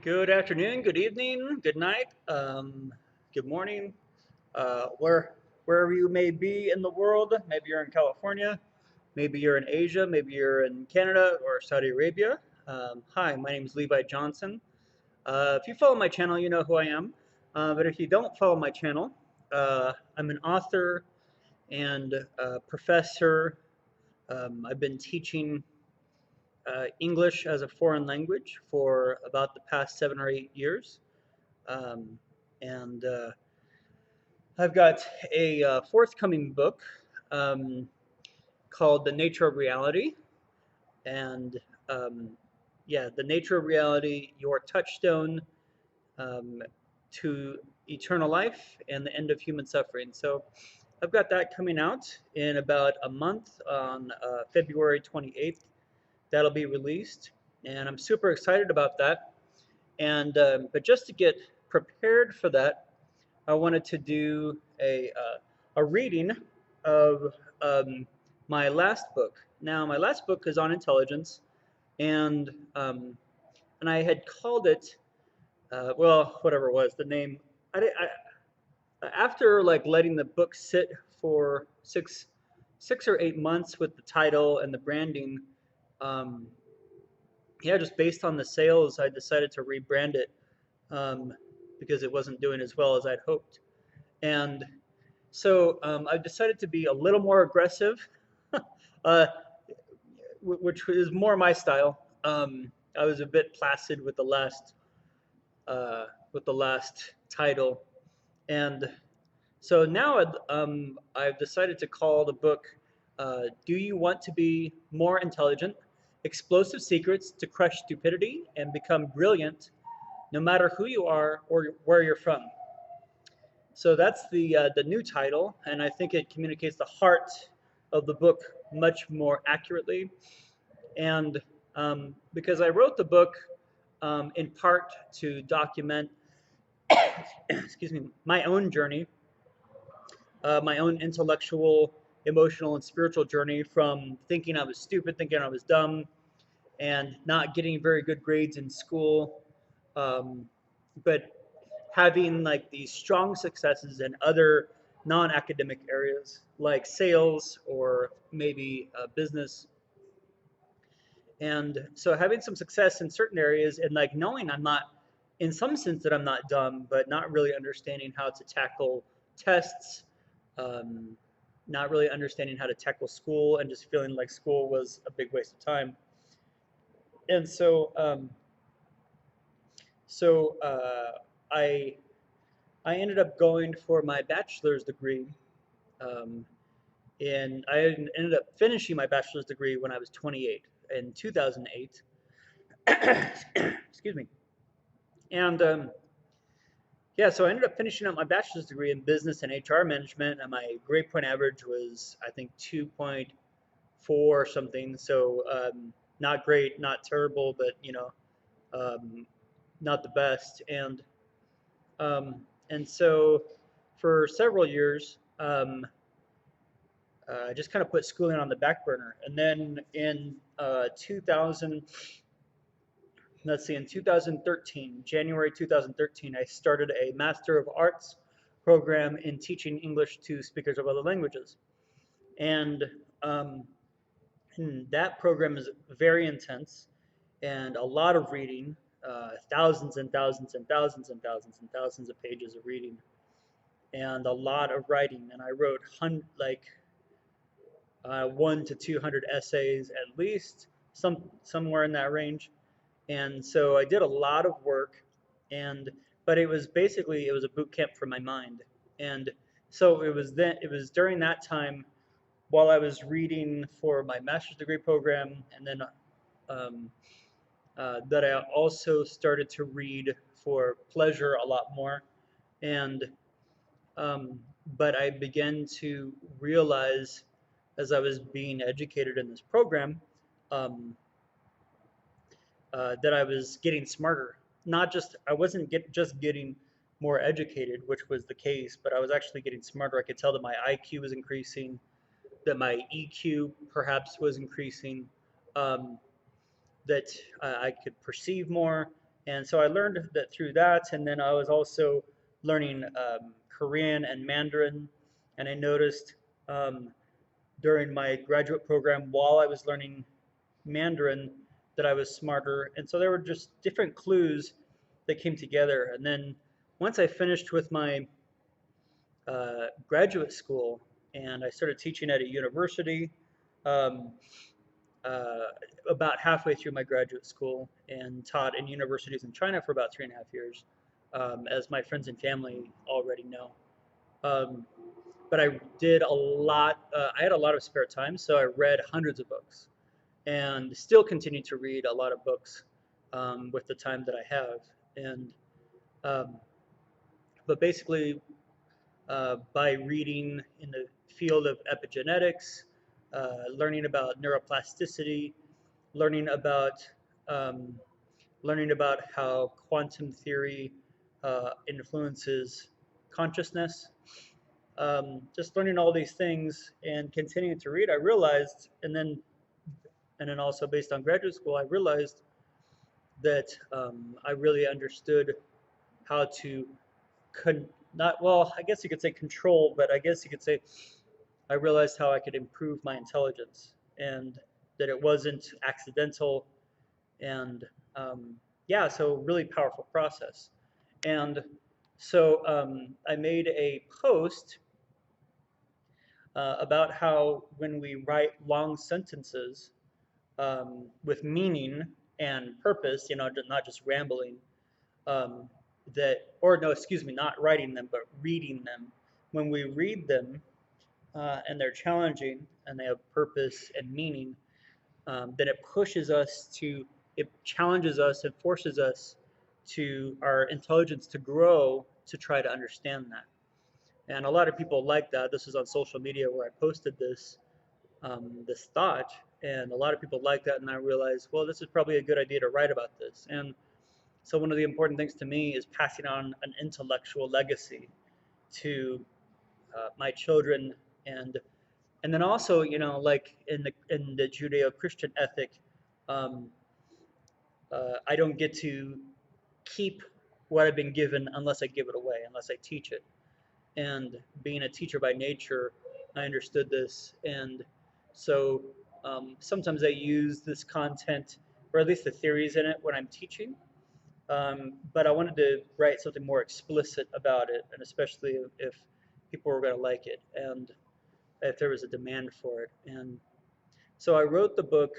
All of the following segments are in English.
Good afternoon, good evening, good night, good morning, wherever you may be in the world. Maybe you're in California, maybe you're in Asia, maybe you're in Canada or Saudi Arabia. Hi, my name is Levi Johnson. If you follow my channel, you know who I am. But if you don't follow my channel, I'm an author and professor. I've been teaching English as a foreign language for about the past 7 or 8 years. Um, and I've got a forthcoming book um, called The Nature of Reality. And um, yeah, The Nature of Reality, Your Touchstone um, to Eternal Life and the End of Human Suffering. So I've got that coming out in about a month on February 28th. That'll be released. And I'm super excited about that. And but just to get prepared for that, I wanted to do a reading of my last book. Now, my last book is on intelligence, and um, and I had called it well, whatever it was, the name. After like letting the book sit for six or 8 months with the title and the branding, um, yeah, just based on the sales, I decided to rebrand it um, because it wasn't doing as well as I'd hoped. And so I've decided to be a little more aggressive, uh, which is more my style. I was a bit placid with the last title, and so now I've decided to call the book "Do You Want to Be More Intelligent? Explosive Secrets to Crush Stupidity and Become Brilliant, no matter who you are or where you're from." So that's the new title, and I think it communicates the heart of the book much more accurately. And because I wrote the book in part to document, excuse me, my own journey, my own intellectual, emotional, and spiritual journey from thinking I was stupid, thinking I was dumb, and not getting very good grades in school, um, but having like these strong successes in other non-academic areas like sales or maybe business. And so having some success in certain areas and like knowing I'm not, in some sense, that I'm not dumb, but not really understanding how to tackle tests, um, not really understanding how to tackle school, and just feeling like school was a big waste of time. And so I I ended up going for my bachelor's degree. Um, and I ended up finishing my bachelor's degree when I was 28 in 2008. Excuse me. And yeah, so I ended up finishing up my bachelor's degree in business and HR management, and my grade point average was, I think, 2.4 or something. So not great, not terrible, but um, not the best. Um, and so for several years, I just kind of put schooling on the back burner. And then in 2000, let's see, in 2013, January 2013, I started a Master of Arts program in teaching English to speakers of other languages. And um, that program is very intense and a lot of reading, thousands and thousands and thousands and thousands and thousands of pages of reading, and a lot of writing. And I wrote like 1 to 200 essays at least, somewhere in that range. And so I did a lot of work, and but it was a boot camp for my mind. And so it was during that time while I was reading for my master's degree program, and then um, that I also started to read for pleasure a lot more. And um, but I began to realize as I was being educated in this program um, that I was getting smarter. Not just I wasn't just getting more educated, which was the case, but I was actually getting smarter. I could tell that my IQ was increasing, that my EQ perhaps was increasing, um, that I could perceive more, And so I learned that through that, and then I was also learning Korean and Mandarin, and I noticed um, during my graduate program while I was learning Mandarin that I was smarter. And so there were just different clues that came together. And then once I finished with my graduate school and I started teaching at a university, um, uh, about halfway through my graduate school and taught in universities in China for about 3.5 years, as my friends and family already know. Um, but I did a lot, I had a lot of spare time, so I read hundreds of books and still continue to read a lot of books with the time that I have. And um, but basically, by reading in the field of epigenetics, learning about neuroplasticity, learning about um, learning about how quantum theory influences consciousness. Just learning all these things and continuing to read, I realized, and then also based on graduate school, I realized that I really understood how to not well, I guess you could say control, but I guess you could say I realized how I could improve my intelligence and that it wasn't accidental and yeah, so really powerful process. And so I made a post about how when we write long sentences with meaning and purpose, not just rambling, um, or no, excuse me, not writing them, but reading them. When we read them and they're challenging and they have purpose and meaning, then it challenges us and forces us to our intelligence to grow to try to understand that. And a lot of people like that. This is on social media where I posted this thought, and a lot of people like that. And I realized, well, this is probably a good idea to write about this. And so one of the important things to me is passing on an intellectual legacy to my children, and and then also, like in the Judeo-Christian ethic, um, I don't get to keep what I've been given unless I give it away, unless I teach it. And being a teacher by nature, I understood this, and so sometimes I use this content, or at least the theories in it, when I'm teaching. But I wanted to write something more explicit about it, and especially if people were going to like it, and if there was a demand for it. And so I wrote the book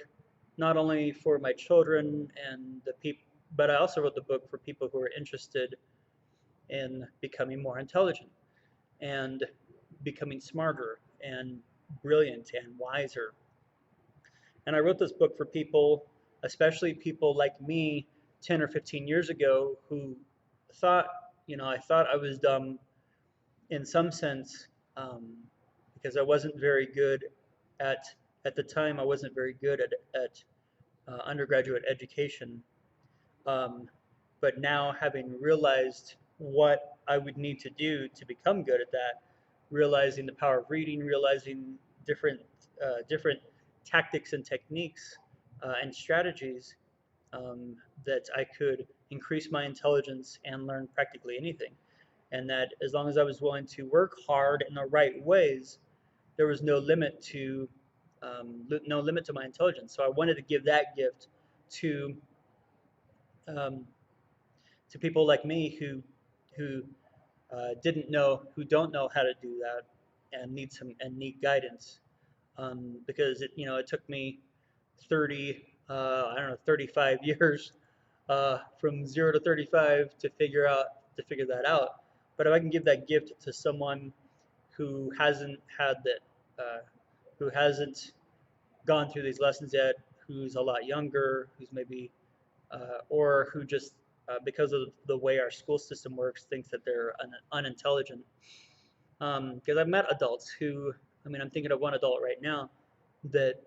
not only for my children and the people, but I also wrote the book for people who are interested in becoming more intelligent and becoming smarter and brilliant and wiser. And I wrote this book for people, especially people like me 10 or 15 years ago who thought, I thought I was dumb in some sense, um, because I wasn't very good at, at the time, I wasn't very good at undergraduate education. Um, but now, having realized what I would need to do to become good at that, realizing the power of reading, realizing different tactics and techniques and strategies, that I could increase my intelligence and learn practically anything. And that as long as I was willing to work hard in the right ways, there was no limit to my intelligence. So I wanted to give that gift to um, to people like me who don't know how to do that and need guidance. Because it took me 35 years from 0 to 35 to figure that out. But if I can give that gift to someone who hasn't had that, who hasn't gone through these lessons yet, who's a lot younger, who's maybe or who just because of the way our school system works, thinks that they're unintelligent. Because I've met adults who, I mean, I'm thinking of one adult right now that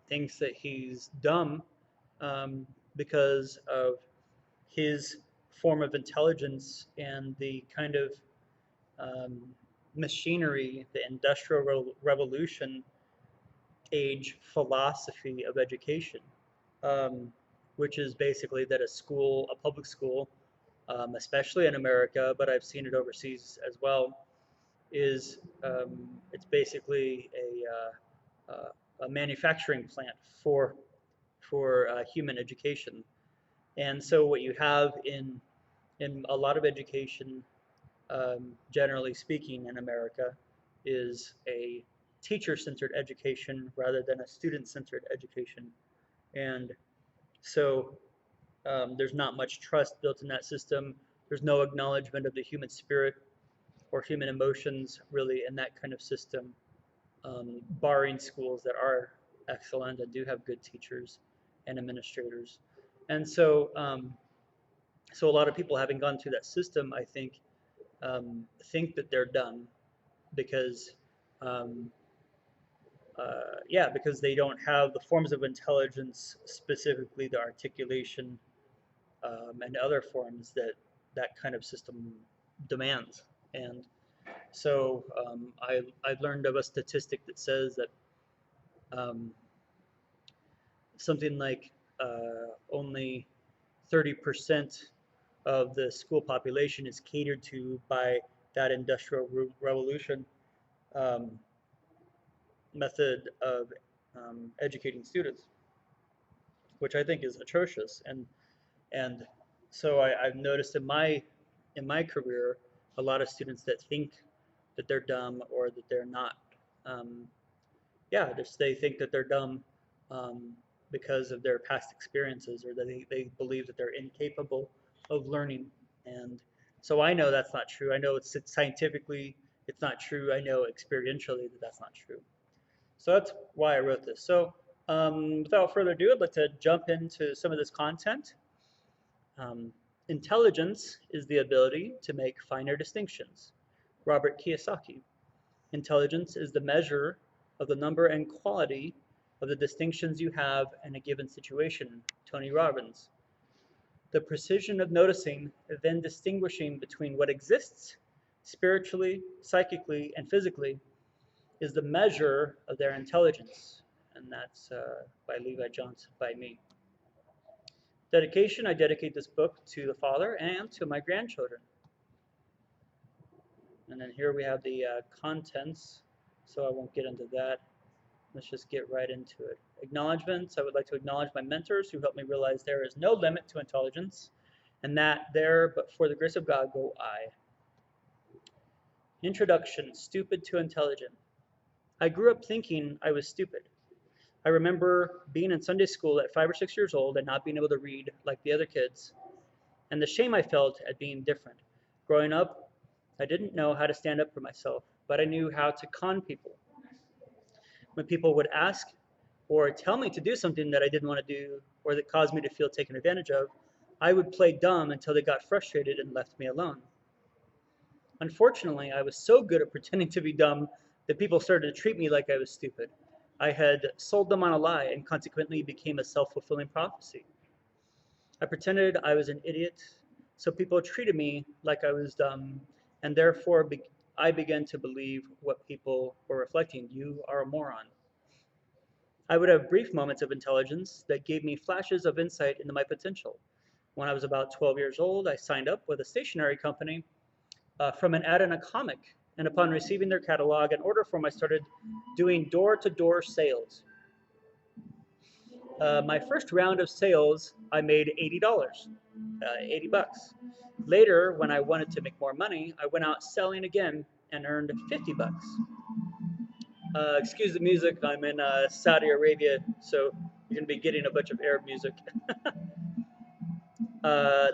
thinks that he's dumb because of his form of intelligence and the kind of um, machinery, the Industrial Revolution age philosophy of education. Um, which is basically that a public school, especially in America, but I've seen it overseas as well, is it's basically a manufacturing plant for human education. And so what you have in a lot of education, generally speaking, in America, is a teacher-centered education rather than a student-centered education. And so there's not much trust built in that system. There's no acknowledgement of the human spirit or human emotions really in that kind of system, barring schools that are excellent and do have good teachers and administrators. And so a lot of people having gone through that system, I think that they're dumb because, um, yeah, because they don't have the forms of intelligence, specifically the articulation and other forms that that kind of system demands. And so I learned of a statistic that says that um, something like only 30% of the school population is catered to by that industrial revolution um, method of educating students, which I think is atrocious. And so I've noticed in my career a lot of students that think that they're dumb or that they're not. Um, yeah, just they think that they're dumb um, because of their past experiences or that they believe that they're incapable of learning. And so I know that's not true. I know it's scientifically it's not true. I know experientially that that's not true. So that's why I wrote this. So without further ado, I'd like to jump into some of this content. Um, Intelligence is the ability to make finer distinctions. Robert Kiyosaki. Intelligence is the measure of the number and quality of the distinctions you have in a given situation. Tony Robbins. The precision of noticing, then distinguishing between what exists spiritually, psychically, and physically is the measure of their intelligence. And that's by Levi Johnson, by me. Dedication, I dedicate this book to the Father and to my grandchildren. And then here we have the contents, so I won't get into that. Let's just get right into it. Acknowledgments, I would like to acknowledge my mentors who helped me realize there is no limit to intelligence, and that there, but for the grace of God, go I. Introduction, stupid to intelligent. I grew up thinking I was stupid. I remember being in Sunday school at 5 or 6 years old and not being able to read like the other kids, and the shame I felt at being different. Growing up, I didn't know how to stand up for myself, but I knew how to con people. When people would ask or tell me to do something that I didn't want to do or that caused me to feel taken advantage of, I would play dumb until they got frustrated and left me alone. Unfortunately, I was so good at pretending to be dumb that people started to treat me like I was stupid. I had sold them on a lie and consequently became a self-fulfilling prophecy. I pretended I was an idiot, so people treated me like I was dumb, and therefore I began to believe what people were reflecting. You are a moron. I would have brief moments of intelligence that gave me flashes of insight into my potential. When I was about 12 years old, I signed up with a stationery company from an ad in a comic, and upon receiving their catalog and order form, I started doing door-to-door sales. My first round of sales, I made $80, 80 bucks. Later, when I wanted to make more money, I went out selling again and earned 50 bucks. Excuse the music, I'm in Saudi Arabia, so you're going to be getting a bunch of Arab music.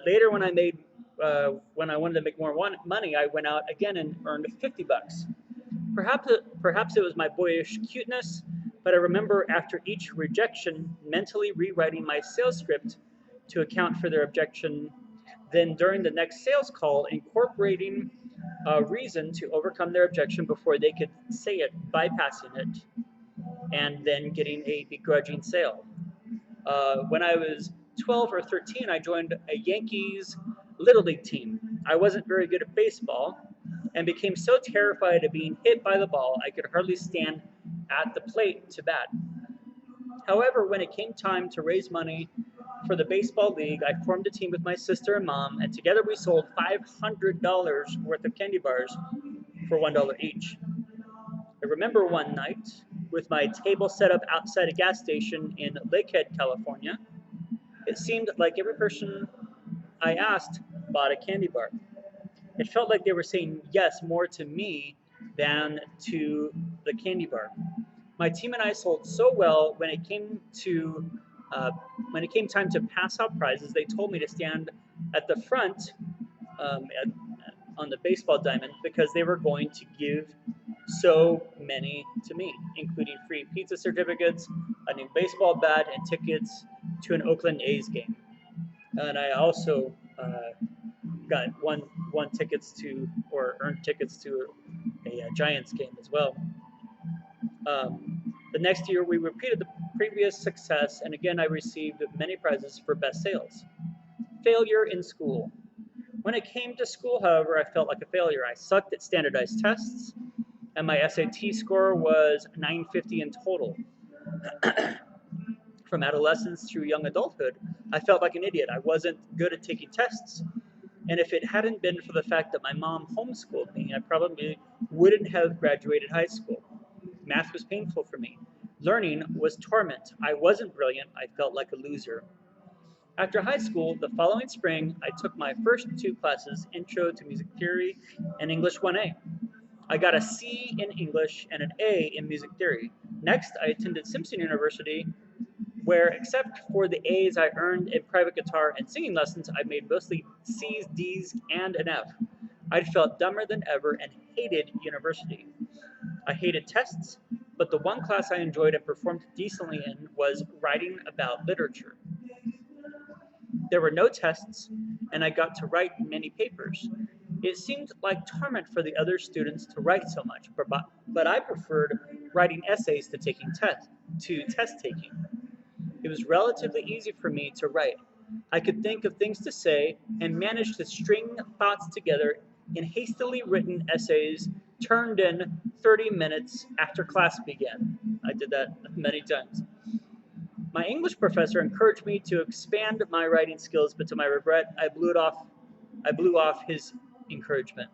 Later, when I wanted to make more money, I went out again and earned 50 bucks. Perhaps it was my boyish cuteness, but I remember after each rejection, mentally rewriting my sales script to account for their objection. Then during the next sales call, incorporating a reason to overcome their objection before they could say it, bypassing it, and then getting a begrudging sale. When I was 12 or 13, I joined a Yankees Little League team. I wasn't very good at baseball and became so terrified of being hit by the ball I could hardly stand at the plate to bat. However, when it came time to raise money for the baseball league, I formed a team with my sister and mom, and together we sold $500 worth of candy bars for $1 each. I remember one night with my table set up outside a gas station in Lakehead, California. It seemed like every person I asked bought a candy bar. It felt like they were saying yes more to me than to the candy bar. My team and I sold so well uh, when it came time to pass out prizes. They told me to stand at the front at, on the baseball diamond because they were going to give so many to me, including free pizza certificates, a new baseball bat, and tickets to an Oakland A's game. And I also got one tickets to or earned tickets to a Giants game as well. The next year, we repeated the previous success, and again, I received many prizes for best sales. Failure in school. When it came to school, however, I felt like a failure. I sucked at standardized tests, and my SAT score was 950 in total. From adolescence through young adulthood, I felt like an idiot. I wasn't good at taking tests, and if it hadn't been for the fact that my mom homeschooled me, I probably wouldn't have graduated high school. Math was painful for me. Learning was torment. I wasn't brilliant. I felt like a loser. After high school, the following spring, I took my first two classes, Intro to Music Theory and English 1A. I got a C in English and an A in Music Theory. Next, I attended Simpson University, where, except for the A's I earned in private guitar and singing lessons, I made mostly C's, D's, and an F. I felt dumber than ever and hated university. I hated tests, but the one class I enjoyed and performed decently in was writing about literature. There were no tests, and I got to write many papers. It seemed like torment for the other students to write so much, but I preferred writing essays to test taking. It was relatively easy for me to write. I could think of things to say and managed to string thoughts together in hastily written essays turned in 30 minutes after class began. I did that many times. My English professor encouraged me to expand my writing skills, but to my regret, I blew off his encouragement.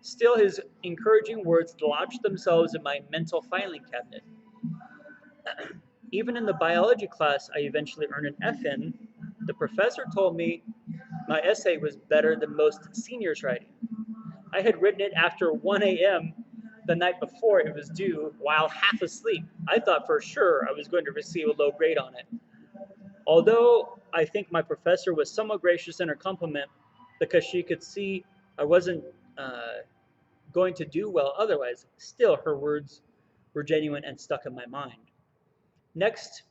Still, his encouraging words lodged themselves in my mental filing cabinet. Even in the biology class I eventually earned an F in, the professor told me my essay was better than most seniors' writing. I had written it after 1 a.m. the night before it was due while half asleep. I thought for sure I was going to receive a low grade on it. Although I think my professor was somewhat gracious in her compliment because she could see I wasn't going to do well otherwise, still her words were genuine and stuck in my mind. Next,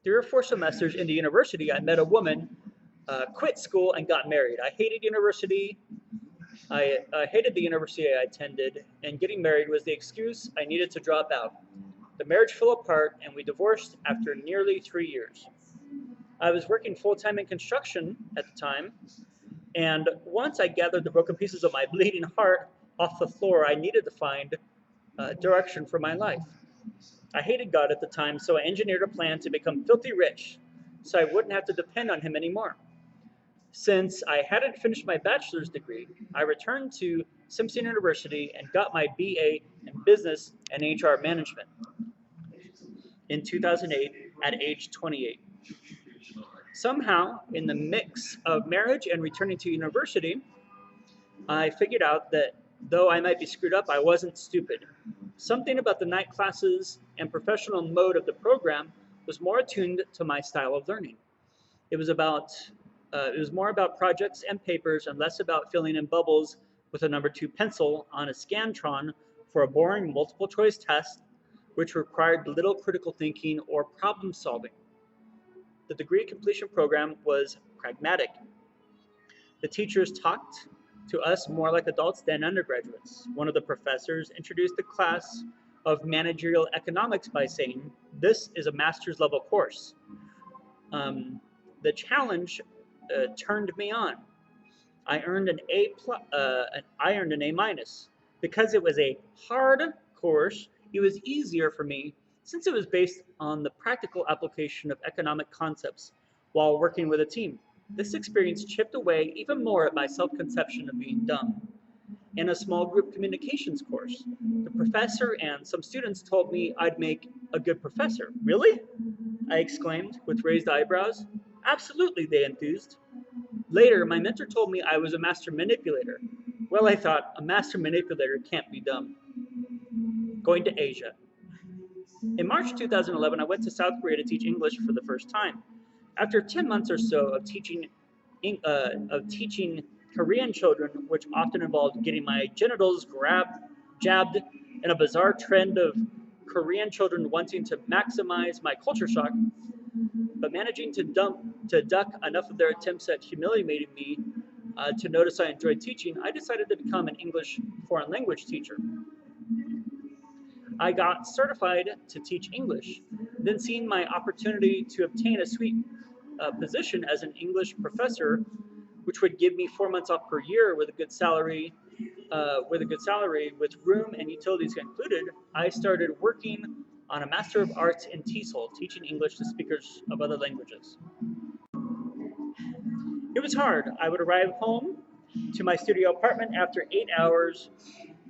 3 or 4 semesters into university, I met a woman, quit school, and got married. I hated university. I hated the university I attended, and getting married was the excuse I needed to drop out. The marriage fell apart, and we divorced after nearly 3 years. I was working full-time in construction at the time, and once I gathered the broken pieces of my bleeding heart off the floor, I needed to find direction for my life. I hated God at the time, so I engineered a plan to become filthy rich so I wouldn't have to depend on him anymore. Since I hadn't finished my bachelor's degree, I returned to Simpson University and got my BA in Business and HR Management in 2008 at age 28. Somehow, in the mix of marriage and returning to university, I figured out that though I might be screwed up, I wasn't stupid. Something about the night classes and professional mode of the program was more attuned to my style of learning. It was about it was more about projects and papers and less about filling in bubbles with a number 2 pencil on a Scantron for a boring multiple choice test which required little critical thinking or problem solving. The degree completion program was pragmatic. The teachers talked to us more like adults than undergraduates. One of the professors introduced the class of managerial economics by saying, "This is a master's level course." The challenge turned me on. I earned an A minus. Because it was a hard course, it was easier for me since it was based on the practical application of economic concepts while working with a team. This experience chipped away even more at my self-conception of being dumb. In a small group communications course, the professor and some students told me I'd make a good professor. Really? I exclaimed with raised eyebrows. Absolutely, they enthused. Later, my mentor told me I was a master manipulator. Well, I thought, a master manipulator can't be dumb. Going to Asia. In March 2011, I went to South Korea to teach English for the first time. After 10 months or so of teaching Korean children, which often involved getting my genitals jabbed in a bizarre trend of Korean children wanting to maximize my culture shock, but managing to duck enough of their attempts at humiliating me to notice I enjoyed teaching, I decided to become an English foreign language teacher. I got certified to teach English, then seeing my opportunity to obtain a sweet position as an English professor, which would give me 4 months off per year with a good salary, with room and utilities included, I started working on a Master of Arts in TESOL, teaching English to speakers of other languages. It was hard. I would arrive home to my studio apartment after 8 hours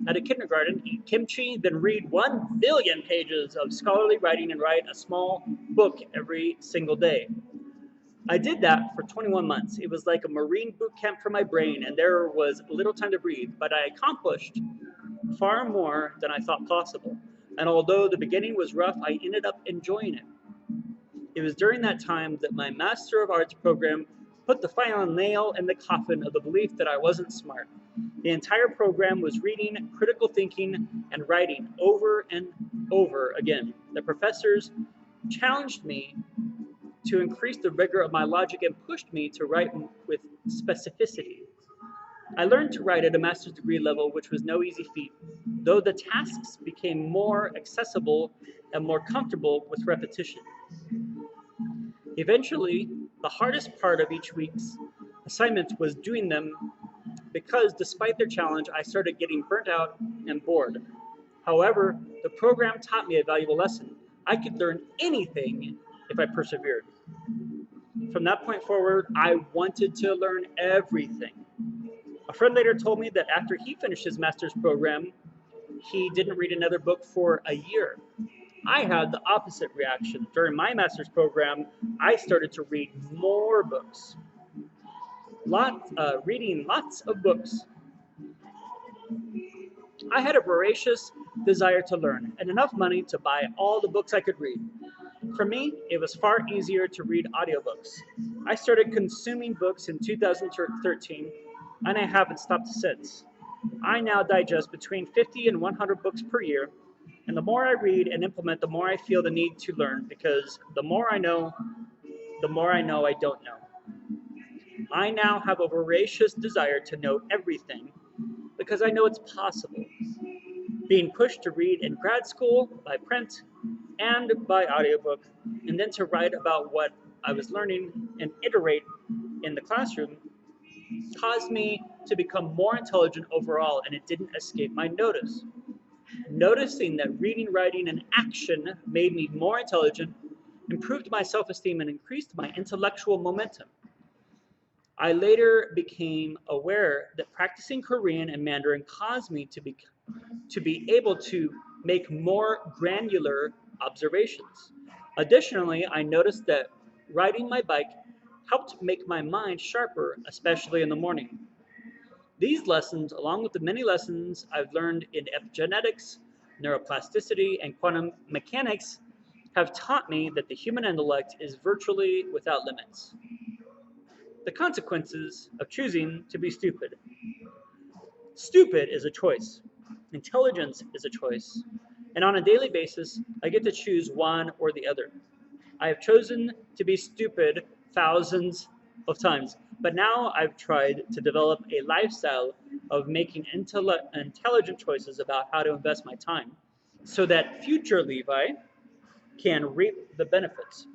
at a kindergarten, eat kimchi, then read 1 billion pages of scholarly writing and write a small book every single day. I did that for 21 months. It was like a Marine boot camp for my brain, and there was little time to breathe, but I accomplished far more than I thought possible. And although the beginning was rough, I ended up enjoying it. It was during that time that my Master of Arts program put the final nail in the coffin of the belief that I wasn't smart. The entire program was reading, critical thinking, and writing over and over again. The professors challenged me to increase the rigor of my logic and pushed me to write with specificity. I learned to write at a master's degree level, which was no easy feat, though the tasks became more accessible and more comfortable with repetition. Eventually, the hardest part of each week's assignments was doing them because despite their challenge, I started getting burnt out and bored. However, the program taught me a valuable lesson. I could learn anything if I persevered. From that point forward, I wanted to learn everything. A friend later told me that after he finished his master's program, he didn't read another book for a year. I had the opposite reaction. During my master's program, I started to read more books. Reading lots of books. I had a voracious desire to learn and enough money to buy all the books I could read. For me, it was far easier to read audiobooks. I started consuming books in 2013, and I haven't stopped since. I now digest between 50 and 100 books per year, and the more I read and implement, the more I feel the need to learn because the more I know I don't know. I now have a voracious desire to know everything because I know it's possible. Being pushed to read in grad school, by print, and by audiobook, and then to write about what I was learning and iterate in the classroom caused me to become more intelligent overall, and it didn't escape my notice. Noticing that reading, writing, and action made me more intelligent, improved my self-esteem, and increased my intellectual momentum. I later became aware that practicing Korean and Mandarin caused me to be able to make more granular observations. Additionally, I noticed that riding my bike helped make my mind sharper, especially in the morning. These lessons, along with the many lessons I've learned in epigenetics, neuroplasticity, and quantum mechanics, have taught me that the human intellect is virtually without limits. The consequences of choosing to be stupid. Stupid is a choice. Intelligence is a choice. And on a daily basis, I get to choose one or the other. I have chosen to be stupid thousands of times, but now I've tried to develop a lifestyle of making intelligent choices about how to invest my time so that future Levi can reap the benefits.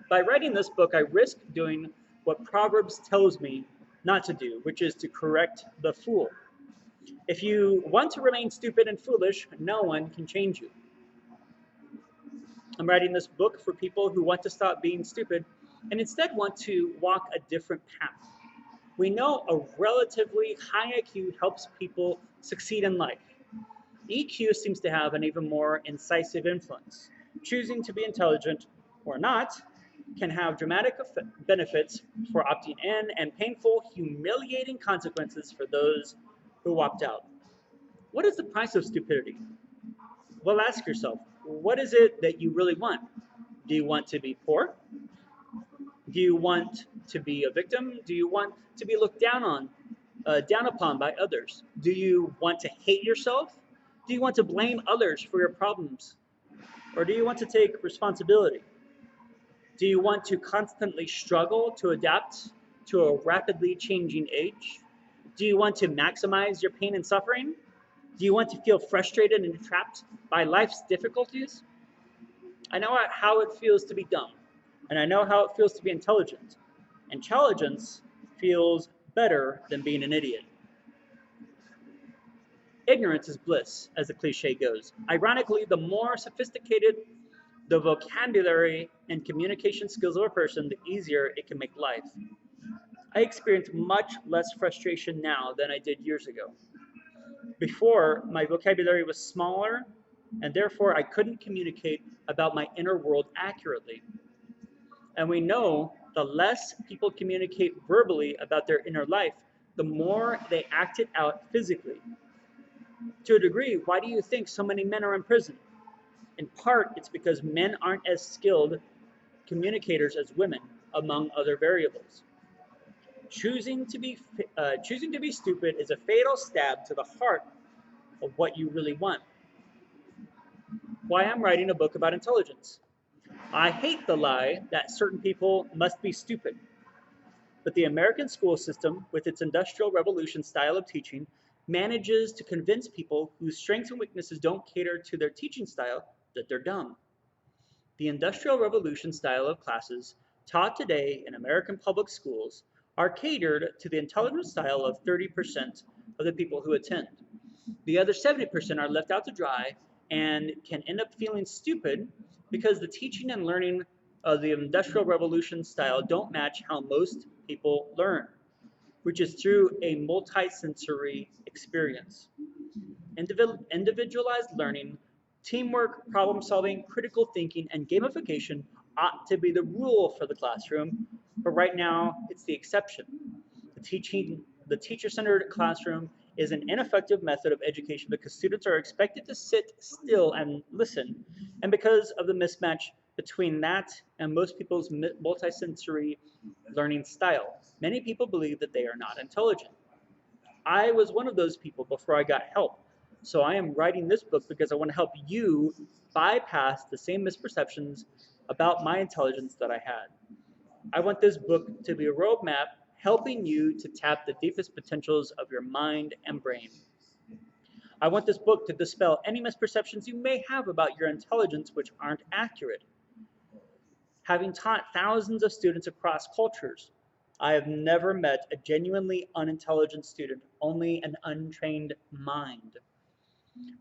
By writing this book, I risk doing what Proverbs tells me not to do, which is to correct the fool. If you want to remain stupid and foolish, no one can change you. I'm writing this book for people who want to stop being stupid and instead want to walk a different path. We know a relatively high IQ helps people succeed in life. EQ seems to have an even more incisive influence. Choosing to be intelligent or not can have dramatic benefits for opting in and painful, humiliating consequences for those who opt out. What is the price of stupidity? Well, ask yourself, what is it that you really want? Do you want to be poor? Do you want to be a victim? Do you want to be looked down upon by others? Do you want to hate yourself? Do you want to blame others for your problems? Or do you want to take responsibility? Do you want to constantly struggle to adapt to a rapidly changing age? Do you want to maximize your pain and suffering? Do you want to feel frustrated and trapped by life's difficulties? I know how it feels to be dumb, and I know how it feels to be intelligent. Intelligence feels better than being an idiot. Ignorance is bliss, as the cliche goes. Ironically, the more sophisticated the vocabulary and communication skills of a person, the easier it can make life. I experience much less frustration now than I did years ago. Before, my vocabulary was smaller, and therefore I couldn't communicate about my inner world accurately. And we know the less people communicate verbally about their inner life, the more they act it out physically. To a degree, why do you think so many men are in prison? In part, it's because men aren't as skilled communicators as women, among other variables. Choosing to be stupid is a fatal stab to the heart of what you really want. Why I'm writing a book about intelligence. I hate the lie that certain people must be stupid. But the American school system, with its Industrial Revolution style of teaching, manages to convince people whose strengths and weaknesses don't cater to their teaching style that they're dumb. The Industrial Revolution style of classes taught today in American public schools are catered to the intelligence style of 30% of the people who attend. The other 70% are left out to dry and can end up feeling stupid because the teaching and learning of the Industrial Revolution style don't match how most people learn, which is through a multisensory experience. Individualized learning, teamwork, problem solving, critical thinking, and gamification ought to be the rule for the classroom, but right now it's the exception. The teacher-centered classroom is an ineffective method of education because students are expected to sit still and listen, and because of the mismatch between that and most people's multisensory learning style, many people believe that they are not intelligent. I was one of those people before I got help. So I am writing this book because I want to help you bypass the same misperceptions about my intelligence that I had. I want this book to be a roadmap helping you to tap the deepest potentials of your mind and brain. I want this book to dispel any misperceptions you may have about your intelligence which aren't accurate. Having taught thousands of students across cultures, I have never met a genuinely unintelligent student, only an untrained mind.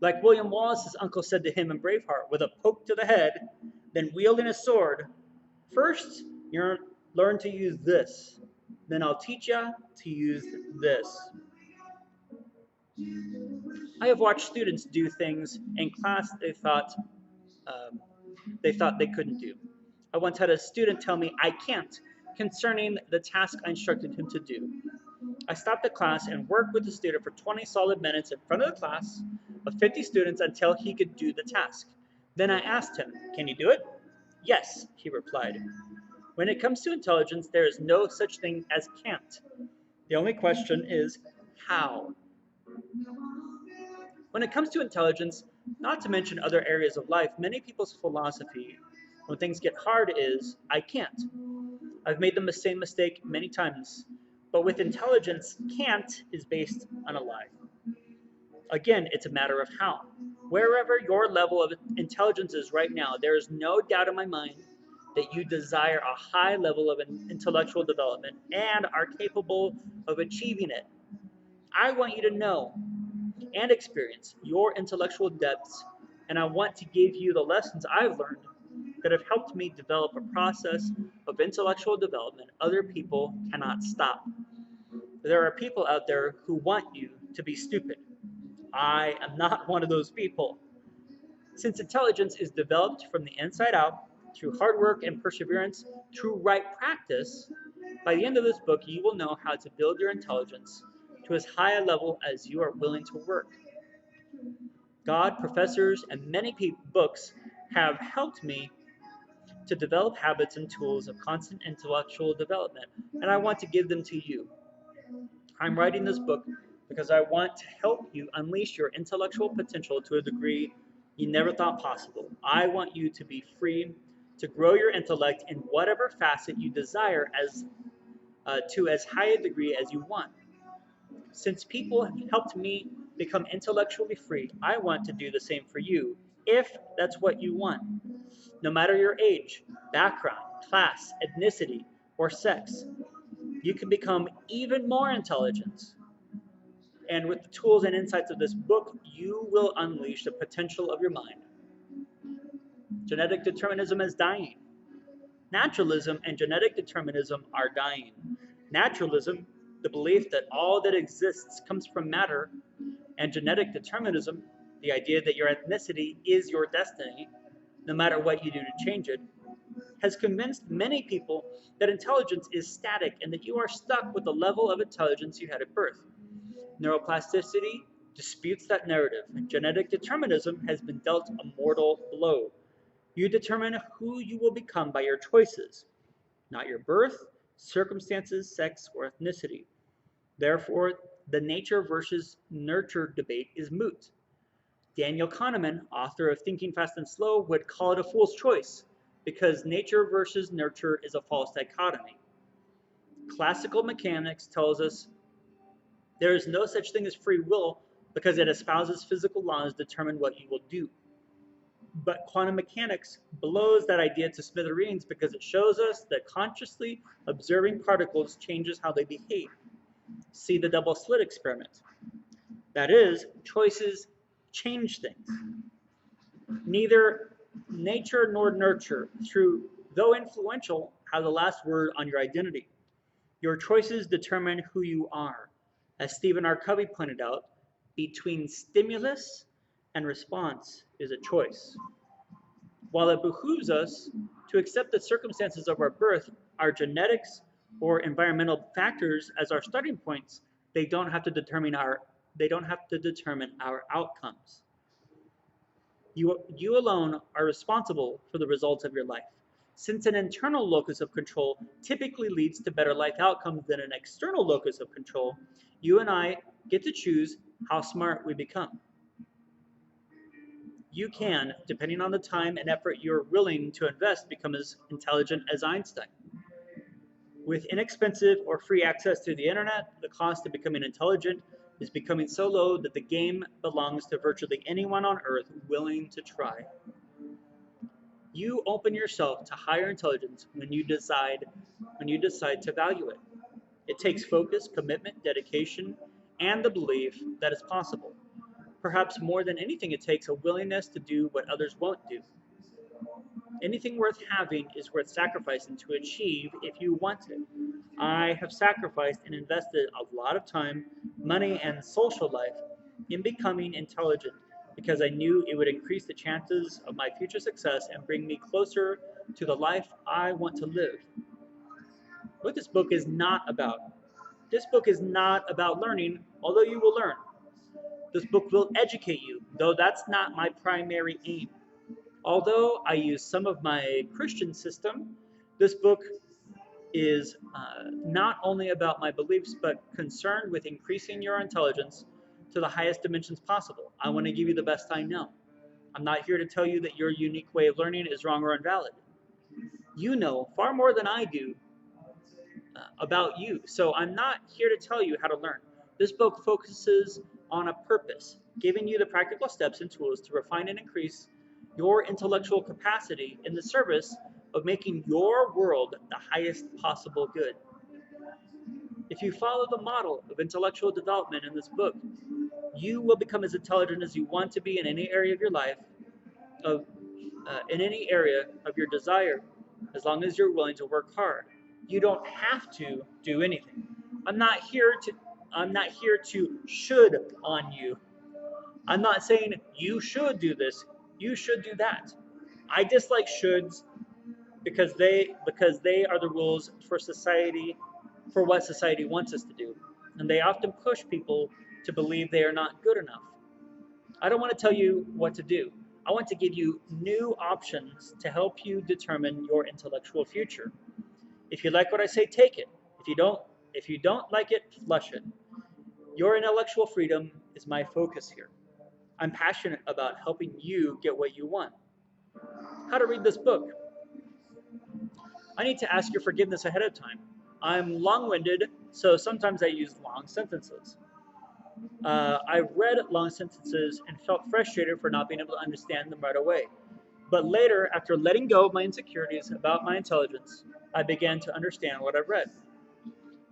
Like William Wallace's uncle said to him in Braveheart, with a poke to the head, then wielding a sword, first you learn to use this, then I'll teach you to use this. I have watched students do things in class they thought they couldn't do. I once had a student tell me I can't concerning the task I instructed him to do. I stopped the class and worked with the student for 20 solid minutes in front of the class of 50 students until he could do the task. Then I asked him, "Can you do it?" "Yes," he replied. When it comes to intelligence, there is no such thing as can't. The only question is how. When it comes to intelligence, not to mention other areas of life, many people's philosophy when things get hard is, I can't. I've made the same mistake many times, but with intelligence, can't is based on a lie. Again, it's a matter of how. Wherever your level of intelligence is right now, there is no doubt in my mind that you desire a high level of intellectual development and are capable of achieving it. I want you to know and experience your intellectual depths, and I want to give you the lessons I've learned that have helped me develop a process of intellectual development other people cannot stop. There are people out there who want you to be stupid. I am not one of those people. Since intelligence is developed from the inside out, through hard work and perseverance, through right practice, by the end of this book, you will know how to build your intelligence to as high a level as you are willing to work. God, professors, and many books have helped me to develop habits and tools of constant intellectual development, and I want to give them to you. I'm writing this book because I want to help you unleash your intellectual potential to a degree you never thought possible. I want you to be free to grow your intellect in whatever facet you desire to as high a degree as you want. Since people have helped me become intellectually free, I want to do the same for you, if that's what you want. No matter your age, background, class, ethnicity, or sex, you can become even more intelligent. And with the tools and insights of this book, you will unleash the potential of your mind. Genetic determinism is dying. Naturalism and genetic determinism are dying. Naturalism, the belief that all that exists comes from matter, and genetic determinism, the idea that your ethnicity is your destiny, no matter what you do to change it, has convinced many people that intelligence is static and that you are stuck with the level of intelligence you had at birth. Neuroplasticity disputes that narrative. Genetic determinism has been dealt a mortal blow. You determine who you will become by your choices, not your birth, circumstances, sex, or ethnicity. Therefore, the nature versus nurture debate is moot. Daniel Kahneman, author of Thinking Fast and Slow, would call it a fool's choice because nature versus nurture is a false dichotomy. Classical mechanics tells us there is no such thing as free will because it espouses physical laws determine what you will do. But quantum mechanics blows that idea to smithereens because it shows us that consciously observing particles changes how they behave. See the double slit experiment. That is, choices change things. Neither nature nor nurture, though influential, have the last word on your identity. Your choices determine who you are. As Stephen R. Covey pointed out, between stimulus and response is a choice. While it behooves us to accept the circumstances of our birth, our genetics, or environmental factors as our starting points, they don't have to determine our outcomes. You alone are responsible for the results of your life. Since an internal locus of control typically leads to better life outcomes than an external locus of control, you and I get to choose how smart we become. You can, depending on the time and effort you're willing to invest, become as intelligent as Einstein. With inexpensive or free access to the internet, the cost of becoming intelligent is becoming so low that the game belongs to virtually anyone on earth willing to try. You open yourself to higher intelligence when you decide to value it. It takes focus, commitment, dedication, and the belief that it's possible. Perhaps more than anything, it takes a willingness to do what others won't do. Anything worth having is worth sacrificing to achieve if you want it. I have sacrificed and invested a lot of time, money, and social life in becoming intelligent because I knew it would increase the chances of my future success and bring me closer to the life I want to live. What this book is not about. This book is not about learning, although you will learn. This book will educate you, though that's not my primary aim. Although I use some of my Christian system, this book is not only about my beliefs, but concerned with increasing your intelligence to the highest dimensions possible. I want to give you the best I know. I'm not here to tell you that your unique way of learning is wrong or invalid. You know far more than I do about you, so I'm not here to tell you how to learn. This book focuses on a purpose, giving you the practical steps and tools to refine and increase your intellectual capacity in the service of making your world the highest possible good. If you follow the model of intellectual development in this book, you will become as intelligent as you want to be in any area of your life, of in any area of your desire, as long as you're willing to work hard. You don't have to do anything. I'm not here to I'm not here to should on you. I'm not saying you should do this, you should do that. I dislike shoulds because they are the rules for society, for what society wants us to do. And they often push people to believe they are not good enough. I don't want to tell you what to do. I want to give you new options to help you determine your intellectual future. If you like what I say, take it. If you don't like it, flush it. Your intellectual freedom is my focus here. I'm passionate about helping you get what you want. How to read this book? I need to ask your forgiveness ahead of time. I'm long winded, so sometimes I use long sentences. I've read long sentences and felt frustrated for not being able to understand them right away. But later, after letting go of my insecurities about my intelligence, I began to understand what I've read.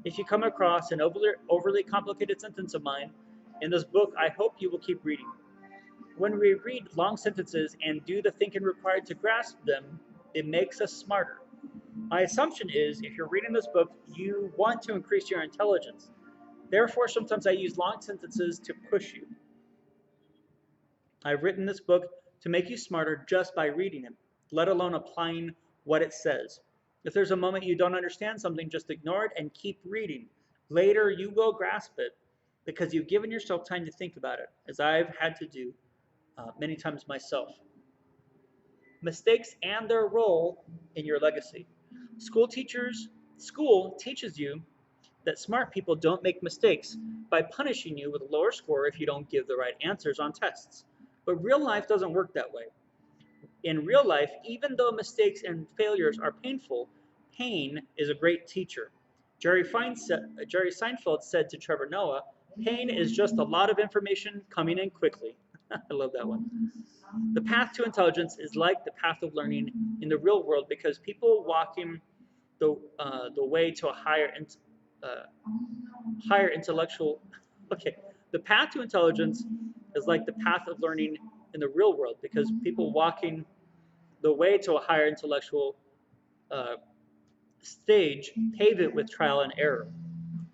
If you come across an overly complicated sentence of mine in this book, I hope you will keep reading. When we read long sentences and do the thinking required to grasp them, it makes us smarter. My assumption is if you're reading this book, you want to increase your intelligence. Therefore, sometimes I use long sentences to push you. I've written this book to make you smarter just by reading it, let alone applying what it says. If there's a moment you don't understand something, just ignore it and keep reading. Later, you will grasp it because you've given yourself time to think about it, as I've had to do many times myself. Mistakes and their role in your legacy. School teaches you that smart people don't make mistakes by punishing you with a lower score if you don't give the right answers on tests. But real life doesn't work that way. In real life, even though mistakes and failures are painful, pain is a great teacher. Jerry Seinfeld said to Trevor Noah, pain is just a lot of information coming in quickly. I love that one. The path to intelligence is like the path of learning in the real world because people walking the way to a uh, higher intellectual. Okay, the path to intelligence is like the path of learning in the real world because people walking the way to a higher intellectual uh, stage pave it with trial and error.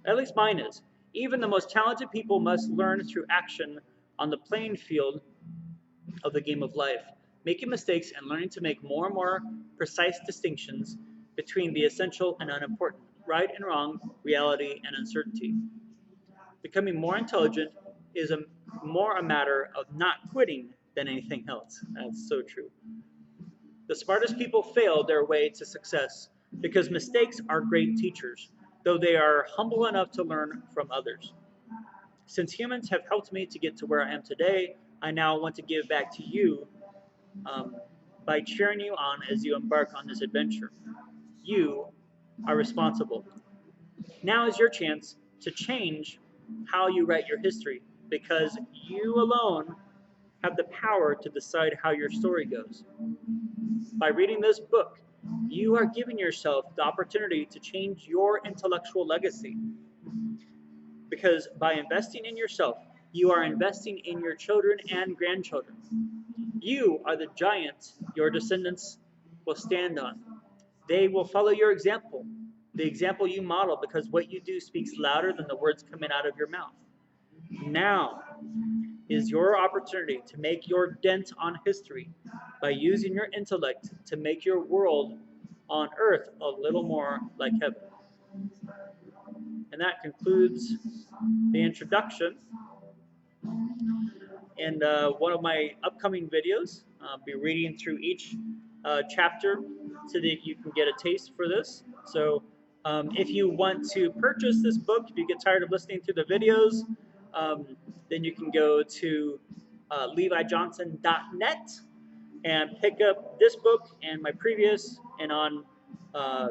At least mine is. Even the most talented people must learn through action on the playing field of the game of life, making mistakes and learning to make more and more precise distinctions between the essential and unimportant, right and wrong, reality and uncertainty. Becoming more intelligent is more a matter of not quitting than anything else. That's so true. The smartest people fail their way to success because mistakes are great teachers, though they are humble enough to learn from others. Since humans have helped me to get to where I am today, I now want to give back to you um, by cheering you on as you embark on this adventure. You are responsible. Now is your chance to change how you write your history because you alone have the power to decide how your story goes. By reading this book, you are giving yourself the opportunity to change your intellectual legacy because by investing in yourself, you are investing in your children and grandchildren. You are the giant your descendants will stand on. They will follow your example, the example you model, because what you do speaks louder than the words coming out of your mouth. Now is your opportunity to make your dent on history by using your intellect to make your world on earth a little more like heaven. And that concludes the introduction. In one of my upcoming videos, I'll be reading through each chapter so that you can get a taste for this. So if you want to purchase this book, if you get tired of listening to the videos, um, then you can go to levijohnson.net and pick up this book and my previous, and on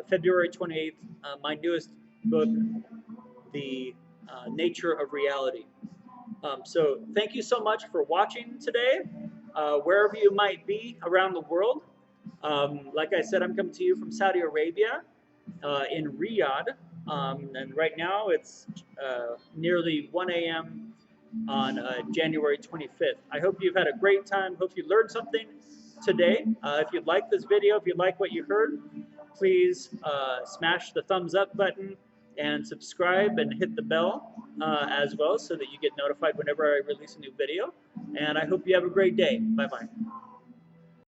February 28th, my newest book, The Nature of Reality. So thank you so much for watching today, wherever you might be around the world. Like I said, I'm coming to you from Saudi Arabia in Riyadh, and right now it's nearly 1 a.m. on January 25th. I hope you've had a great time. Hope you learned something today. If you like this video, if you like what you heard, please smash the thumbs up button and subscribe and hit the bell as well so that you get notified whenever I release a new video. And I hope you have a great day. Bye bye.